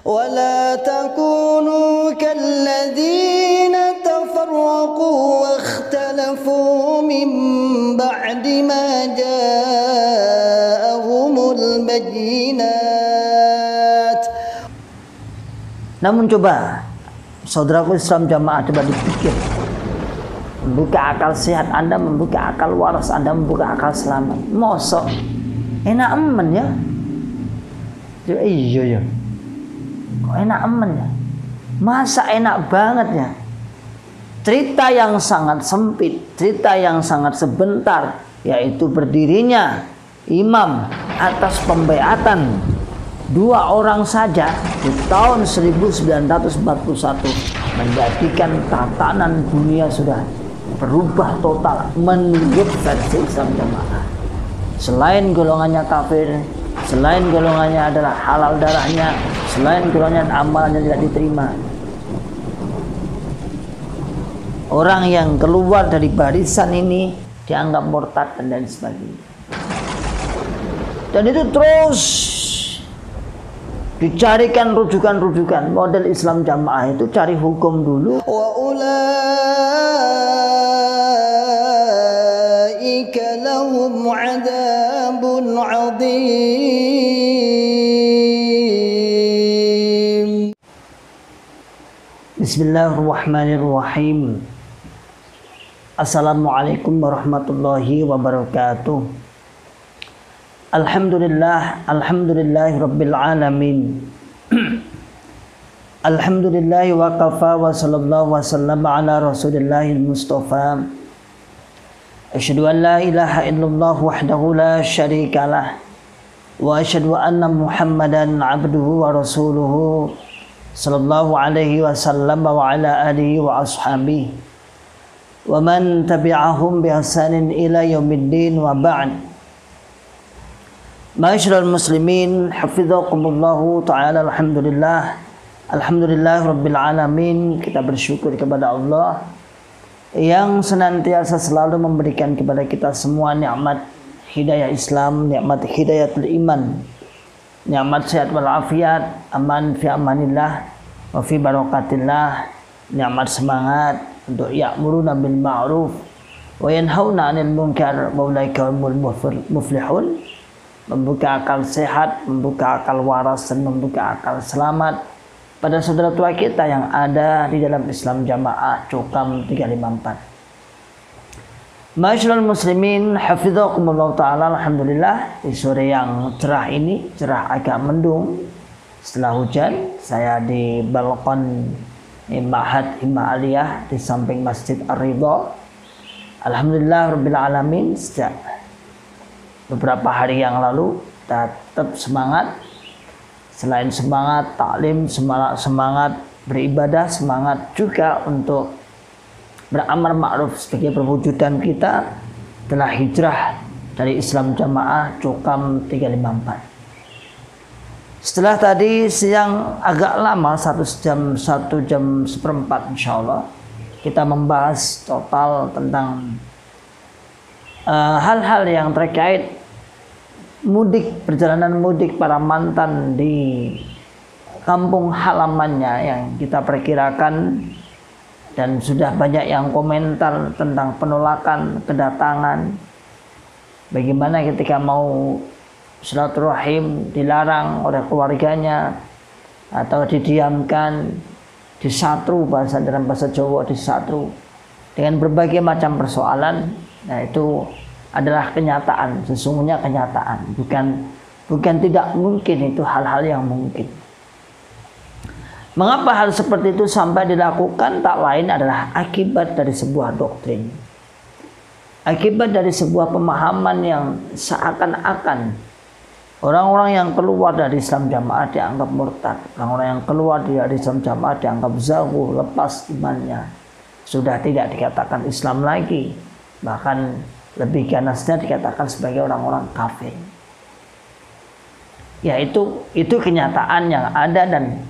ولا تكونوا كالذين تفرقوا واختلفوا من بعد ما جاءهم البينات. Namun coba saudaraku Islam jamaah, coba dipikir, membuka akal sehat Anda, membuka akal waras Anda, membuka akal selamat. Mosok enak aman ya? Iya ya. Kok enak aman ya? Masa enak banget ya? Cerita yang sangat sempit, cerita yang sangat sebentar, yaitu berdirinya imam atas pembaiatan 2 orang saja di tahun 1941 menjadikan tatanan dunia sudah berubah total menurut versi Islam jamaah. Selain golongannya kafir, selain golongannya adalah halal darahnya, selain golongannya amalannya tidak diterima, orang yang keluar dari barisan ini dianggap murtad dan lain sebagainya. Dan itu terus dicarikan rujukan-rujukan. Model Islam jamaah itu cari hukum dulu. Wa ulaika lahum adzabun adzim. Bismillahirrahmanirrahim. Assalamualaikum warahmatullahi wabarakatuh. Alhamdulillah, alhamdulillahi rabbil alamin. Alhamdulillahi wa kafa wa sallallahu wa sallama ala rasulillahil mustafa. Asyhadu an la ilaha illallah wahdahu la syarikalah wa asyhadu anna Muhammadan abduhu wa rasuluhu sallallahu alaihi wasallam wa ala alihi wa ashabihi wa man tabi'ahum bi ihsanin ila yaumiddin wa ba'd. Ma'asyiral muslimin, hafizakumullahu ta'ala. Alhamdulillah rabbil alamin. Kita bersyukur kepada Allah yang senantiasa selalu memberikan kepada kita semua nikmat hidayah Islam, nikmat hidayatul iman, nikmat sehat walafiat, aman fi amanillah wa fi barakatillah, nikmat semangat untuk ya'muruna bil ma'ruf wa yanhauna 'anil munkar wa ulaika humul muflihun. Membuka akal sehat, membuka akal waras, dan membuka akal selamat pada saudara tua kita yang ada di dalam Islam jamaah Cukam 354. Ma'asyiral muslimin, hafizakumullah ta'ala. Alhamdulillah, di sore yang cerah ini, cerah agak mendung setelah hujan. Saya di balkon Ma'had Himma Aliyah di samping Masjid Ar-Ridha. Alhamdulillah rabbil alamin, sejak beberapa hari yang lalu tetap semangat. Selain semangat taklim, semangat beribadah, semangat juga untuk beramar ma'ruf sebagai perwujudan kita telah hijrah dari Islam jamaah Cukam 354. Setelah tadi siang agak lama, 1 jam seperempat insyaallah, kita membahas total tentang hal-hal yang terkait mudik, perjalanan mudik para mantan di kampung halamannya yang kita perkirakan, dan sudah banyak yang komentar tentang penolakan kedatangan. Bagaimana ketika mau silaturahim dilarang oleh keluarganya atau didiamkan, disatru, bahasa dalam bahasa Jawa disatru dengan berbagai macam persoalan. Nah, itu adalah kenyataan, sesungguhnya kenyataan, bukan tidak mungkin, itu hal-hal yang mungkin. Mengapa hal seperti itu sampai dilakukan? Tak lain adalah akibat dari sebuah doktrin, akibat dari sebuah pemahaman yang seakan-akan orang-orang yang keluar dari Islam jamaah dianggap murtad, orang-orang yang keluar dari Islam jamaah dianggap zaghul, lepas imannya, sudah tidak dikatakan Islam lagi, bahkan lebih ganasnya dikatakan sebagai orang-orang kafir. Ya, itu kenyataan yang ada dan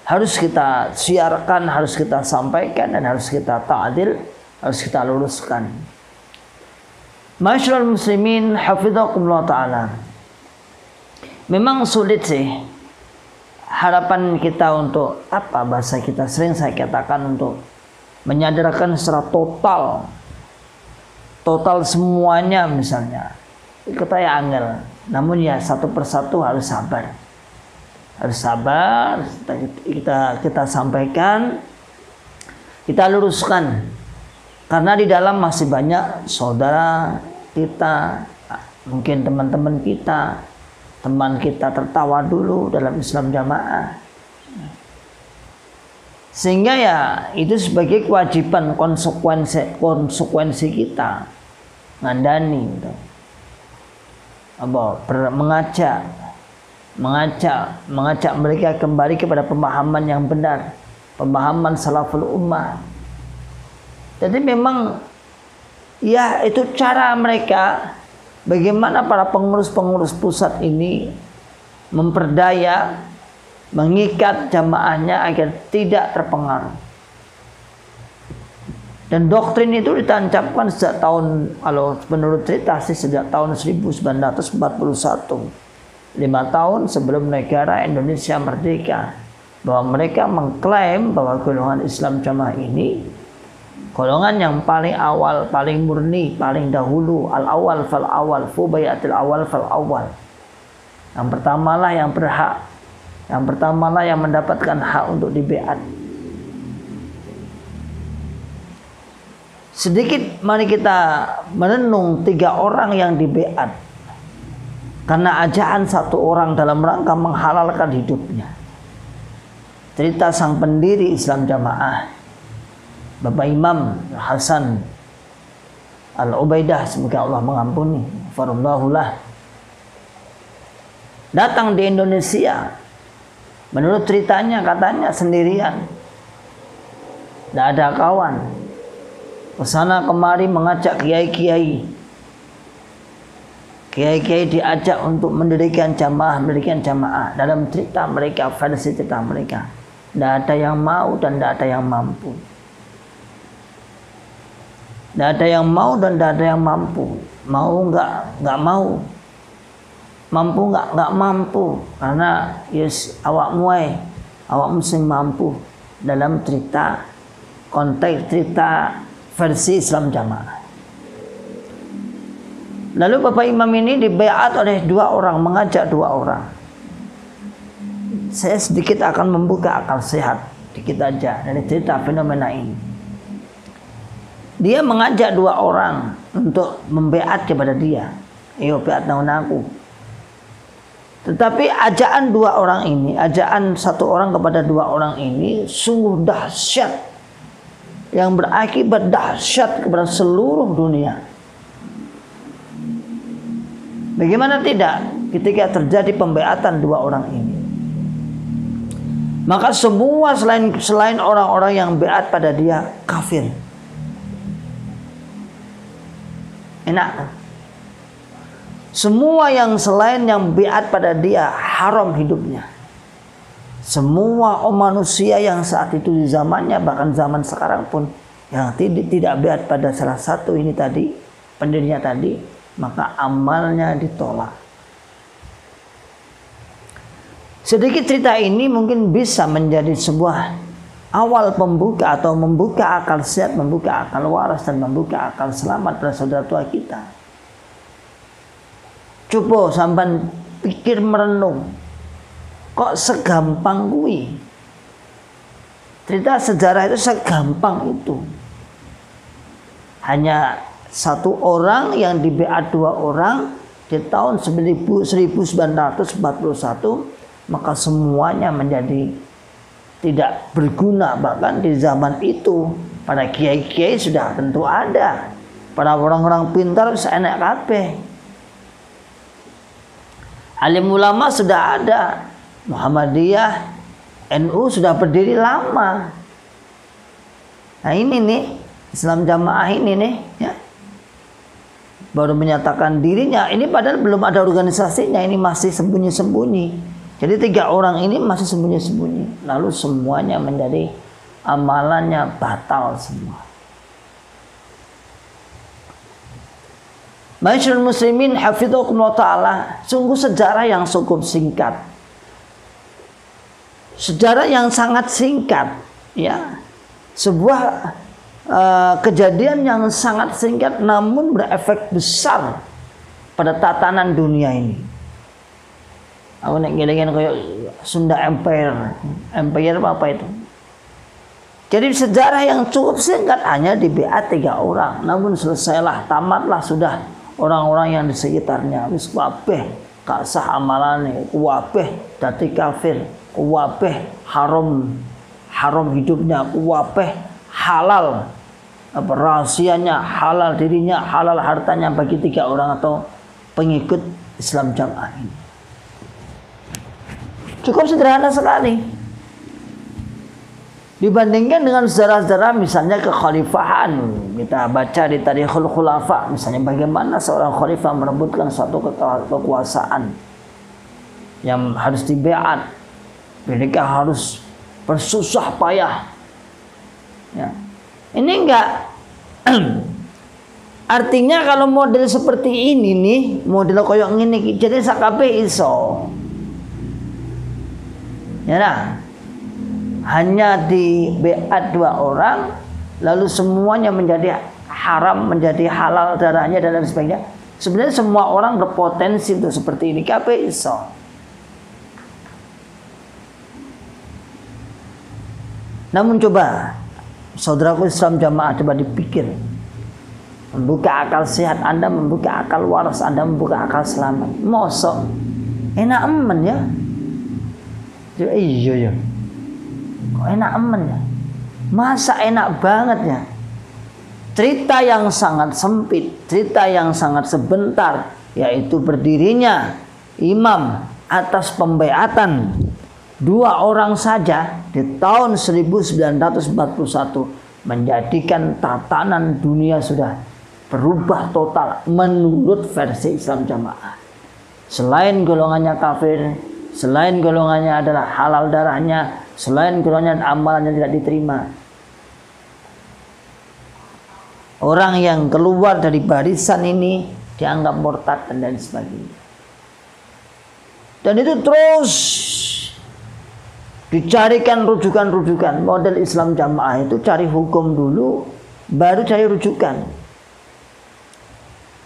harus kita siarkan, harus kita sampaikan, dan harus kita ta'dil, harus kita luruskan. Ma'asyiral muslimin, hafizakumullah ta'ala. Memang sulit sih harapan kita untuk apa, bahasa kita sering saya katakan untuk menyadarkan secara total semuanya, misalnya kita ya angel, namun ya satu persatu harus sabar, kita sampaikan, kita luruskan, karena di dalam masih banyak saudara kita, mungkin teman-teman kita, teman kita tertawa dulu dalam Islam Jamaah, sehingga ya itu sebagai kewajiban, konsekuensi kita ngandani gitu. Mengajak mereka kembali kepada pemahaman yang benar, pemahaman salaful ummah. Jadi memang ya itu cara mereka, bagaimana para pengurus-pengurus pusat ini memperdaya, mengikat jamaahnya agar tidak terpengaruh. Dan doktrin itu ditancapkan sejak tahun, kalau menurut cerita sih sejak tahun 1941, 5 tahun sebelum negara Indonesia merdeka, bahwa mereka mengklaim bahwa golongan Islam Jamaah ini golongan yang paling awal, paling murni, paling dahulu, al-awal fal awal, fubayatil awal fal awal. Yang pertamalah yang berhak, yang pertamalah yang mendapatkan hak untuk dibeat. Sedikit mari kita merenung 3 orang yang dibeat karena ajaan 1 orang dalam rangka menghalalkan hidupnya. Cerita sang pendiri Islam Jamaah, Bapak Imam Hasan Al-Ubaidah, semoga Allah mengampuni, farullahu-lah, datang di Indonesia. Menurut ceritanya katanya sendirian, tidak ada kawan, kesana kemari mengajak kiai-kiai diajak untuk mendirikan jamaah. Dalam cerita mereka, versi cerita mereka, tidak ada yang mau dan tidak ada yang mampu. Tidak ada yang mau dan tidak ada yang mampu. Mau nggak mau, mampu nggak mampu, karena yes awakmu sing mampu. Dalam cerita, konteks cerita versi Islam Jamaah. Lalu Bapak Imam ini dibayat oleh 2 orang, mengajak 2 orang. Saya sedikit akan membuka akal sehat, dikit aja dari cerita fenomena ini. Dia mengajak 2 orang untuk membayat kepada dia. Ayo bayat naun aku. Tetapi ajaan 2 orang ini, ajaan 1 orang kepada 2 orang ini sungguh dahsyat, yang berakibat dahsyat kepada seluruh dunia. Bagaimana tidak ketika terjadi pembeatan 2 orang ini, maka semua selain orang-orang yang beat pada dia kafir. Enak. Semua yang selain yang beat pada dia haram hidupnya. Semua manusia yang saat itu di zamannya, bahkan zaman sekarang pun, yang tidak beat pada salah satu ini tadi, pendirinya tadi, maka amalnya ditolak. Sedikit cerita ini mungkin bisa menjadi sebuah awal pembuka atau membuka akal sehat, membuka akal waras, dan membuka akal selamat pada saudara tua kita. Coba sampai pikir merenung, kok segampang kui? Cerita sejarah itu segampang itu. Hanya 1 orang yang dibeat 2 orang di tahun 1941, maka semuanya menjadi tidak berguna. Bahkan di zaman itu pada kiai-kiai sudah tentu ada, pada orang-orang pintar bisa enak kabeh, alim ulama sudah ada, Muhammadiyah, NU sudah berdiri lama. Nah ini nih Islam Jamaah ini nih ya, baru menyatakan dirinya, ini padahal belum ada organisasinya, ini masih sembunyi-sembunyi. Jadi 3 orang ini masih sembunyi-sembunyi. Lalu semuanya menjadi amalannya batal semua. Masyaallah muslimin hafidhakumullah ta'ala, sungguh sejarah yang cukup singkat. sejarah yang sangat singkat, ya, sebuah kejadian yang sangat singkat namun berefek besar pada tatanan dunia ini. Aku nek ngelingin kayak Sunda Empire apa itu. Jadi sejarah yang cukup singkat hanya di BA 3 orang, namun selesailah, tamatlah sudah orang-orang yang di sekitarnya. Wis kabeh gak sah amalane, kabeh dadi kafir, kabeh haram hidupnya, kabeh halal rahasianya, halal dirinya, halal hartanya bagi 3 orang atau pengikut Islam Jamaah ini. Cukup sederhana sekali. Dibandingkan dengan sejarah-sejarah misalnya kekhalifahan, kita baca di Tarikhul Khulafa misalnya bagaimana seorang khalifah merebutkan suatu kekuasaan yang harus dibeat, mereka harus bersusah payah. Ya. Ini enggak artinya kalau model seperti ini nih, model koyok ini jadi sakabe iso. Ya nah. Hanya di beat 2 orang lalu semuanya menjadi haram, menjadi halal darahnya dan lain sebagainya. Sebenarnya semua orang berpotensi untuk seperti ini. Kabeh iso. Namun coba saudaraku Islam Jamaah, coba dipikir. Membuka akal sehat Anda, membuka akal waras Anda, membuka akal selamat. Mosok enak aman ya. Iya ya. Kok enak aman ya? Masa enak banget ya? Cerita yang sangat sempit, cerita yang sangat sebentar, yaitu berdirinya imam atas pembeatan 2 orang saja di tahun 1941 menjadikan tatanan dunia sudah berubah total menurut versi Islam Jamaah. Selain golongannya kafir, selain golongannya adalah halal darahnya, selain golongan amalannya tidak diterima. Orang yang keluar dari barisan ini dianggap murtad dan lain sebagainya. Dan itu terus dicarikan rujukan-rujukan. Model Islam Jamaah itu cari hukum dulu, baru cari rujukan.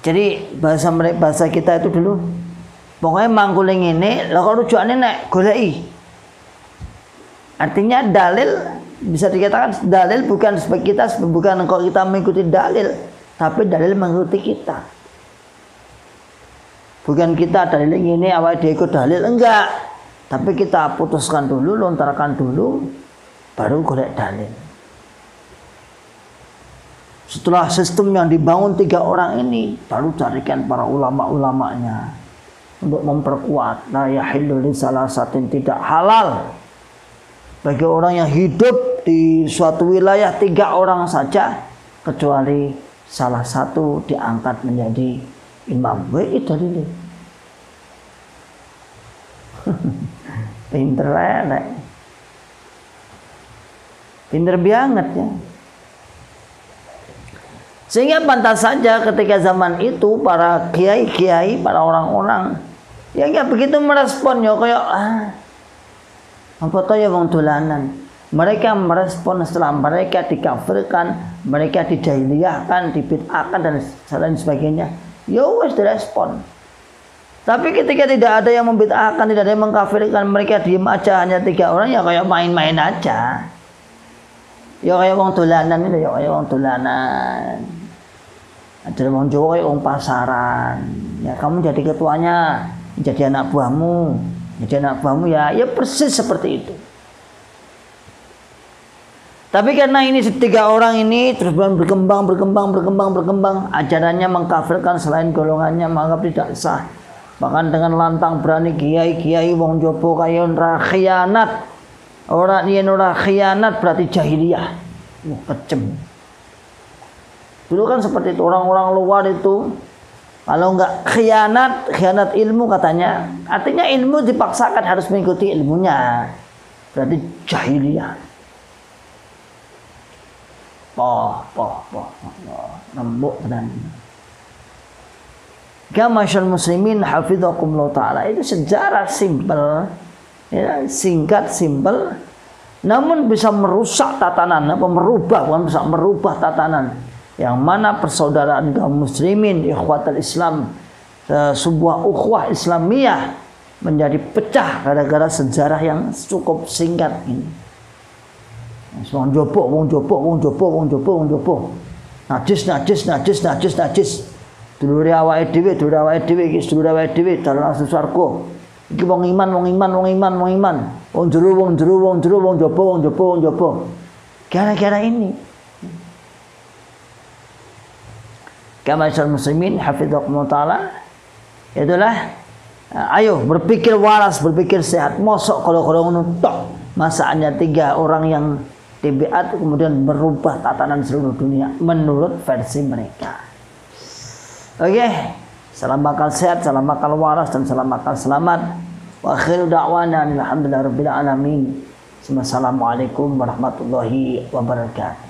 Jadi bahasa kita itu dulu, pokoknya mangkuling ini, lah kalau rujukannya nek goleki. Artinya dalil bisa dikatakan dalil bukan sebagai kita, bukan kalau kita mengikuti dalil, tapi dalil mengikuti kita. Bukan kita dalil ini awal dia ikut dalil, enggak. Tapi kita putuskan dulu, lontarkan dulu, baru golek dalil. Setelah sistem yang dibangun 3 orang ini, baru carikan para ulama-ulamanya untuk memperkuat. La yahillu li salasatin, tidak halal bagi orang yang hidup di suatu wilayah 3 orang saja kecuali salah satu diangkat menjadi imam. Wih, dalile. Pinter elek. Pinter banget ya. Sehingga pantas saja ketika zaman itu para kiai-kiai, para orang-orang ya enggak begitu merespon ya kayak apa toh ya wong dolanan. Mereka merespon setelah mereka dikafirkan, mereka dijahiliyahkan, dibid'ahkan dan lain sebagainya. Ya wes direspon. Tapi ketika tidak ada yang membid'ahkan, tidak ada yang mengkafirkan, mereka diem aja, hanya 3 orang ya kayak main-main aja. Ya kayak wong dolanan itu, ya kayak wong dolanan. Ada wong Jawa kayak wong pasaran. Ya kamu jadi ketuanya, jadi anak buahmu. Jadi anak buahmu ya persis seperti itu. Tapi karena ini 3 orang ini terus berkembang, ajarannya mengkafirkan selain golongannya, menganggap tidak sah. Bahkan dengan lantang berani kiai-kiai wong jopo kaya ora khianat. Ora yen ora khianat berarti jahiliyah. Kejem. Dulu kan seperti itu, orang-orang luar itu kalau enggak khianat ilmu katanya, artinya ilmu dipaksakan harus mengikuti ilmunya. Berarti jahiliyah. Nembok tenan. Masyaallah muslimin hafizakumullah taala, itu sejarah simpel Ya, singkat, simpel, namun bisa merusak tatanan, merubah, bukan bisa merubah tatanan. Yang mana persaudaraan kaum muslimin, ikhwatul Islam, sebuah ukhuwah Islamiyah menjadi pecah gara-gara sejarah yang cukup singkat ini. Wong jopo. Najis. Dulure awake dhewe, iki sedulure awake dhewe dalan asal swarga. Iki wong iman. Wong jero, wong jopo. Gara-gara ini. Kamasyal muslimin hafizakumullah taala. Itulah ayo berpikir waras, berpikir sehat. Mosok kalau ngono tok. Masaannya 3 orang yang TBA kemudian merubah tatanan seluruh dunia menurut versi mereka. Oke, salam bakal sehat, salam bakal waras, dan salam bakal selamat. Wa akhiru da'wana alhamdulillahirabbil alamin. Assalamualaikum warahmatullahi wabarakatuh.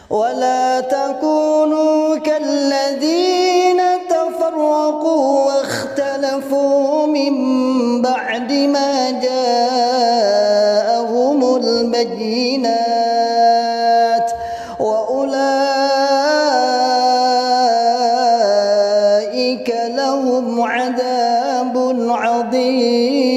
ولا تكونوا كالذين تفرقوا واختلفوا من بعد ما جاءهم البينات وأولئك لهم عذاب عظيم.